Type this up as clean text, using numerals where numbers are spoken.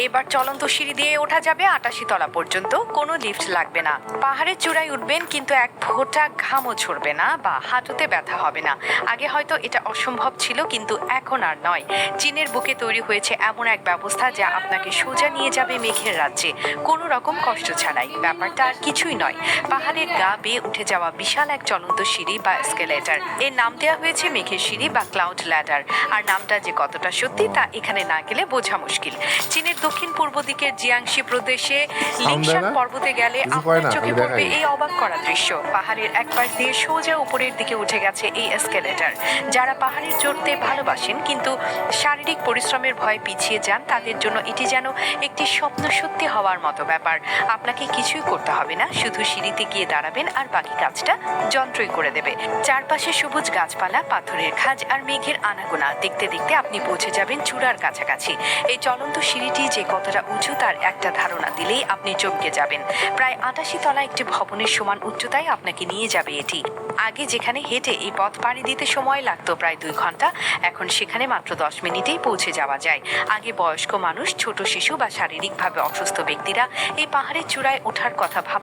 এবার চলন্ত সিঁড়ি দিয়ে ওঠা যাবে ৮৮ তলা পর্যন্ত, কোনো লিফট লাগবে না। পাহাড়ের চূড়ায় উঠবেন কিন্তু এক ফোঁটা ঘামও ঝরবে না বা হাঁটুতে ব্যথা হবে না। আগে হয়তো এটা অসম্ভব ছিল, কিন্তু এখন আর নয়। চীনের বুকে তৈরি হয়েছে এমন এক ব্যবস্থা যা আপনাকে সোজা নিয়ে যাবে মেঘের রাজ্যে, কোনো রকম কষ্ট ছাড়াই। ব্যাপারটা আর কিছুই নয়, পাহাড়ের গা বেয়ে উঠে যাওয়া বিশাল এক চলন্ত সিঁড়ি বা এসকেলেটর। এর নাম দেওয়া হয়েছে মেঘের সিঁড়ি বা ক্লাউড ল্যাডার। আর নামটা যে কতটা সত্যি তা এখানে না গেলে বোঝা মুশকিল। চীনের দক্ষিণ পূর্ব দিকের জিয়াংশি প্রদেশে লিংশান পর্বতে গেলে আপনার চোখে পড়বে এই অবাক করা দৃশ্য। পাহাড়ের এক পাশ দিয়ে সোজা উপরের দিকে উঠে গেছে এই এসকেলেটর। যারা পাহাড়ে চড়তে ভালোবাসেন কিন্তু শারীরিক পরিশ্রমের ভয়ে পিছিয়ে যান, তাদের জন্য এটি যেন একটি স্বপ্ন সত্যি হওয়ার মতো ব্যাপার। আপনাকে কিছুই করতে হবে না, শুধু সিঁড়িতে গিয়ে দাঁড়াবেন আর বাকি কাজটা যন্ত্রই করে দেবে। চারপাশে সবুজ গাছপালা, পাথরের খাঁজ আর মেঘের আনাগোনা। দেখতে দেখতে আপনি পৌঁছে যাবেন চূড়ার কাছাকাছি। এই চলন্ত সিঁড়িটি যে কতটা উঁচু তার একটা ধারণা দিলেই আপনি চমকে যাবেন। প্রায় ৮৮ তলা একটি ভবনের সমান উচ্চতায় আপনাকে নিয়ে যাবে এটি। আগে যেখানে হেঁটে এই পথ পাড়ি দিতে সময় লাগতো প্রায় ২ ঘন্টা, এখন সেখানে মাত্র ১০ মিনিটেই পৌঁছে যাওয়া যায়। আগে বয়স্ক মানুষ, ছোট শিশু বা শারীরিকভাবে অসুস্থ ব্যক্তিরা এই পাহাড়ের চূড়ায় ওঠার কথা